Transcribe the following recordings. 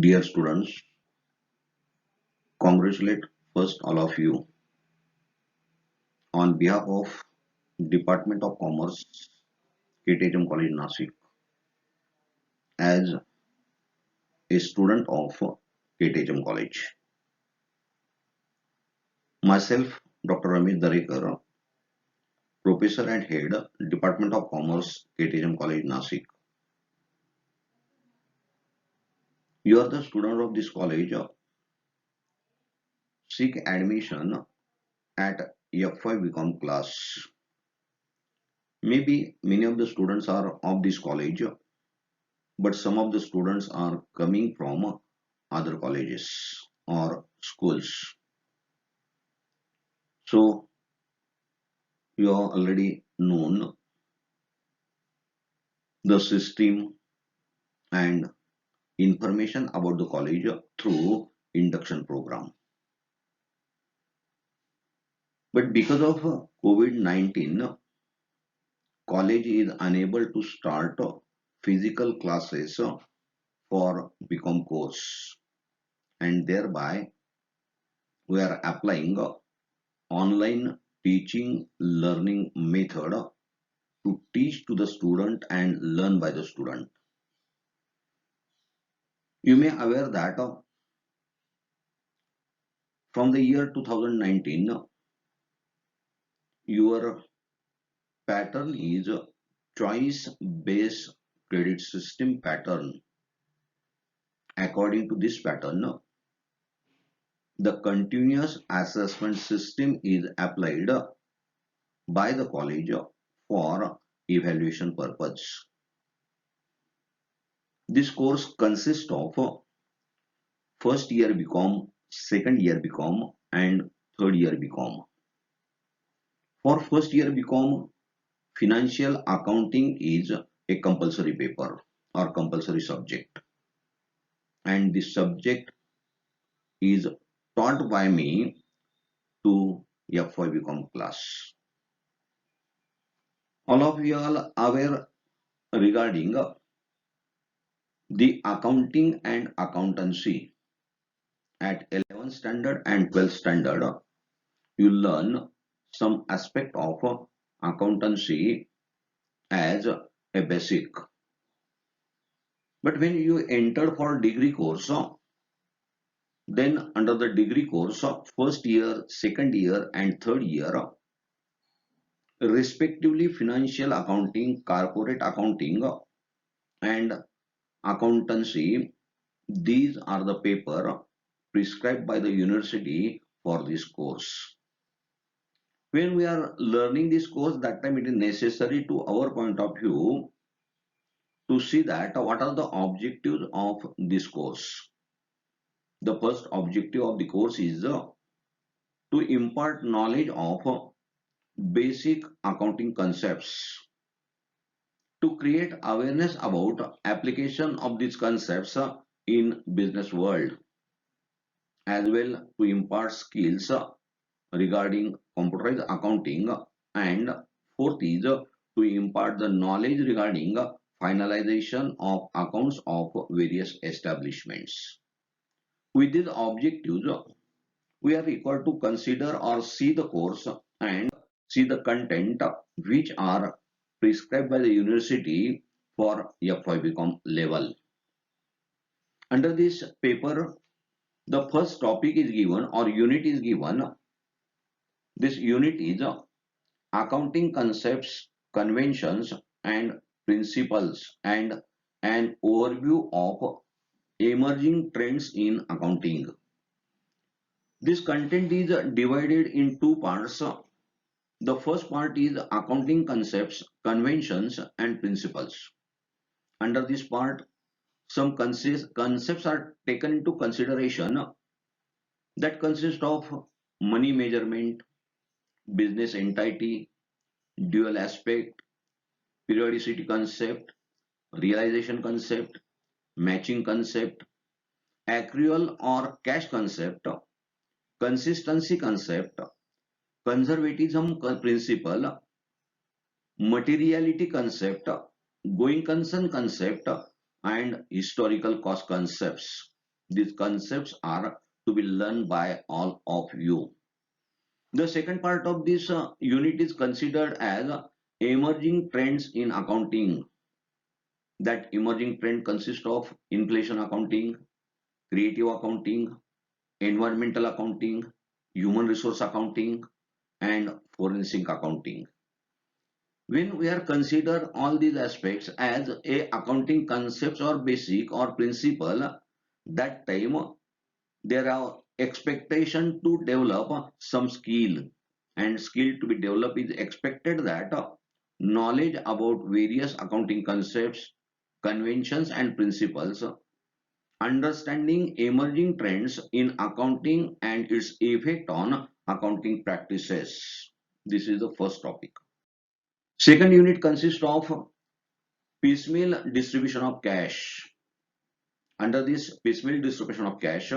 Dear students, congratulate first all of you on behalf of Department of Commerce, KTHM College Nasik, as a student of KTHM College. Myself, Dr. Ramesh Darekar, Professor and Head, Department of Commerce, KTHM College Nasik. You are the student of this college. Seek admission at F5 BCom class. Maybe many of the students are of this college, but some of the students are coming from other colleges or schools. So you have already known the system and information about the college through induction program. But because of COVID-19, college is unable to start physical classes for BCom course, and thereby we are applying online teaching learning method to teach to the student and learn by the student. You may aware that from the year 2019, your pattern is choice based credit system pattern. According to this pattern, the continuous assessment system is applied by the college for evaluation purpose. This course consists of first year BCom, second year BCom, and third year BCom. For first year BCom, financial accounting is a compulsory paper or compulsory subject, and this subject is taught by me to F5 BCom class. All of you are aware regarding the accounting and accountancy at 11th standard and 12th standard. You learn some aspect of accountancy as a basic. But when you enter for degree course, then under the degree course, first year, second year, and third year, respectively financial accounting, corporate accounting, and accountancy, these are the paper prescribed by the university for this course. When we are learning this course, that time it is necessary to our point of view to see that what are the objectives of this course. The first objective of the course is to impart knowledge of basic accounting concepts, to create awareness about application of these concepts in business world, as well to impart skills regarding computerized accounting, and fourth is to impart the knowledge regarding finalization of accounts of various establishments. With these objectives, we are required to consider or see the course and see the content which are prescribed by the university for F5 BCom level. Under this paper, the first topic is given or unit is given. This unit is accounting concepts, conventions, and principles, and an overview of emerging trends in accounting. This content is divided in two parts. The first part is accounting concepts, conventions, and principles. Under this part, some concepts are taken into consideration that consist of money measurement, business entity, dual aspect, periodicity concept, realization concept, matching concept, accrual or cash concept, consistency concept, conservatism principle, materiality concept, going concern concept, and historical cost concepts. These concepts are to be learned by all of you. The second part of this unit is considered as emerging trends in accounting. That emerging trend consists of inflation accounting, creative accounting, environmental accounting, human resource accounting, and forensic accounting. When we are consider all these aspects as a accounting concepts or basic or principle, that time there are expectation to develop some skill, and skill to be developed is expected that knowledge about various accounting concepts, conventions and principles, understanding emerging trends in accounting and its effect on accounting practices. This is the first topic. Second unit consists of piecemeal distribution of cash. Under this piecemeal distribution of cash,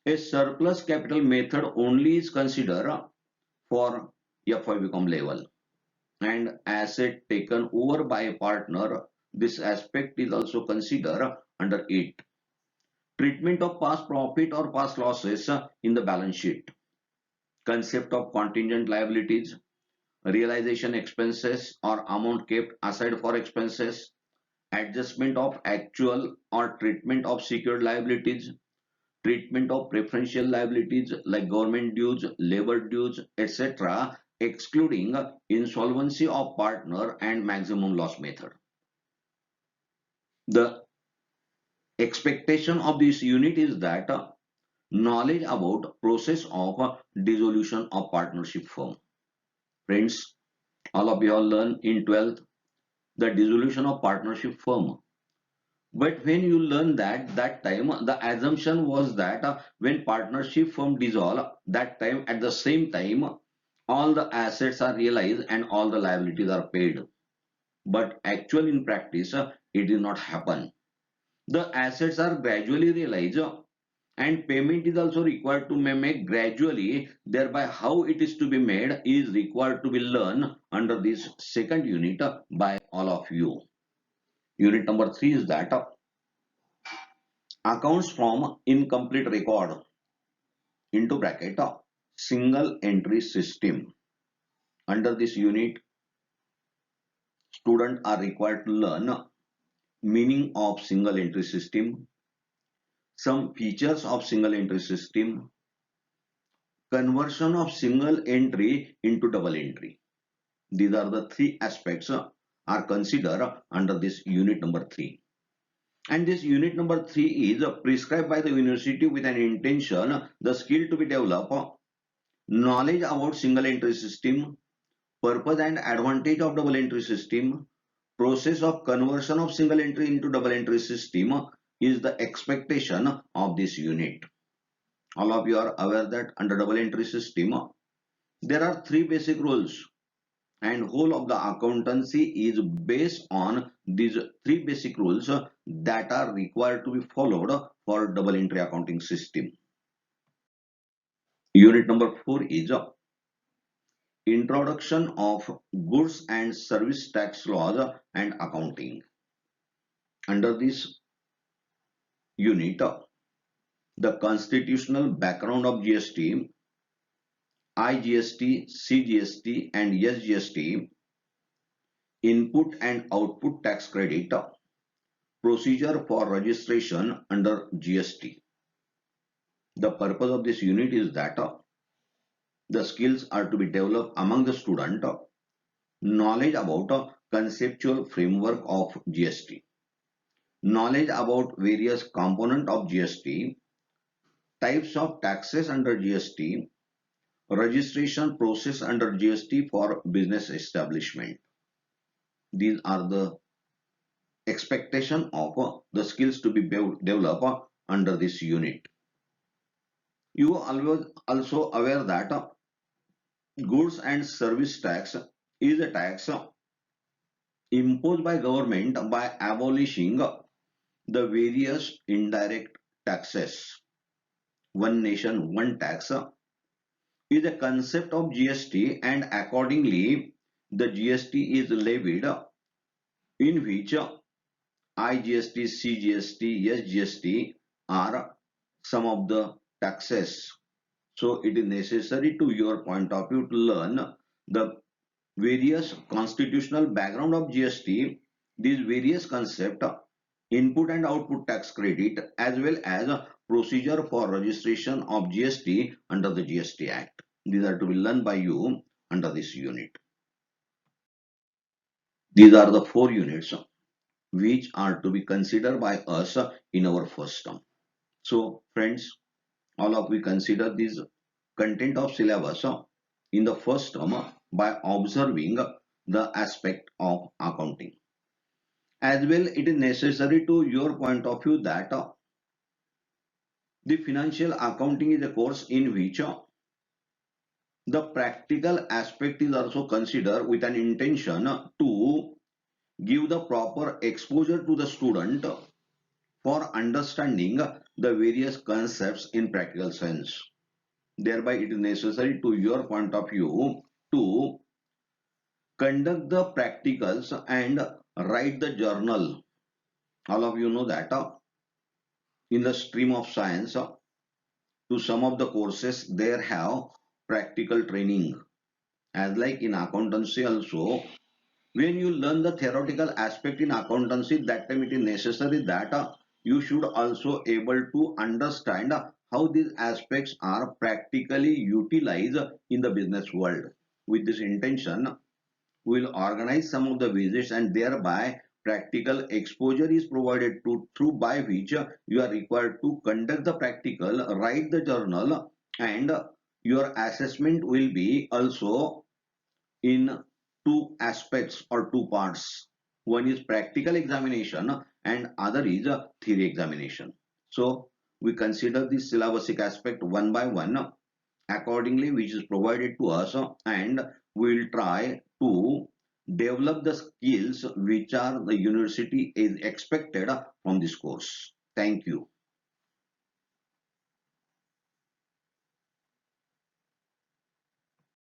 a surplus capital method only is considered for FIBCom level, and asset taken over by a partner, this aspect is also considered under it. Treatment of past profit or past losses in the balance sheet. Concept of contingent liabilities, realization expenses or amount kept aside for expenses, adjustment of actual or treatment of secured liabilities, treatment of preferential liabilities like government dues, labor dues, etc., excluding insolvency of partner and maximum loss method. The expectation of this unit is that knowledge about process of dissolution of partnership firm. Friends, all of you all learn in 12th the dissolution of partnership firm. But when you learn that time the assumption was that when partnership firm dissolve, that time at the same time all the assets are realized and all the liabilities are paid. But actually in practice it did not happen. The assets are gradually realized and payment is also required to be made gradually. Thereby how it is to be made is required to be learned under this second unit by all of you. Unit number 3 is that accounts from incomplete record into bracket single entry system. Under this unit, students are required to learn meaning of single entry system, some features of single entry system, conversion of single entry into double entry. These are the three aspects are considered under this unit number 3. And this unit number 3 is prescribed by the university with an intention, the skill to be developed, knowledge about single entry system, purpose and advantage of double entry system, process of conversion of single entry into double entry system is the expectation of this unit. All of you are aware that under double entry system, there are three basic rules and whole of the accountancy is based on these three basic rules that are required to be followed for double entry accounting system. Unit number 4 is introduction of goods and service tax laws and accounting. Under this unit, the constitutional background of GST, IGST, CGST and SGST, input and output tax credit, procedure for registration under GST. The purpose of this unit is that the skills are to be developed among the student, knowledge about conceptual framework of GST, knowledge about various components of GST, types of taxes under GST, registration process under GST for business establishment. These are the expectation of the skills to be developed under this unit. You are also aware that goods and service tax is a tax imposed by government by abolishing the various indirect taxes. One nation, one tax is a concept of GST, and accordingly the GST is levied in which IGST, CGST, SGST are some of the taxes. So it is necessary to your point of view to learn the various constitutional background of GST, these various concept, input and output tax credit, as well as procedure for registration of GST under the GST Act. These are to be learned by you under this unit. These are the 4 units which are to be considered by us in our first term. So friends, all of we consider this content of syllabus in the first term by observing the aspect of accounting. As well, it is necessary to your point of view that the financial accounting is a course in which the practical aspect is also considered with an intention to give the proper exposure to the student for understanding the various concepts in practical sense. Thereby, it is necessary to your point of view to conduct the practicals and write the journal. All of you know that in the stream of science, to some of the courses there have practical training. As like in accountancy also, when you learn the theoretical aspect in accountancy, that time it is necessary that you should also able to understand how these aspects are practically utilized in the business world. With this intention, we will organize some of the visits, and thereby practical exposure is provided to through by which you are required to conduct the practical, write the journal, and your assessment will be also in 2 aspects or 2 parts. One is practical examination and other is a theory examination. So we consider this syllabasic aspect one by one accordingly, which is provided to us, and we will try to develop the skills which are the university is expected from this course. Thank you.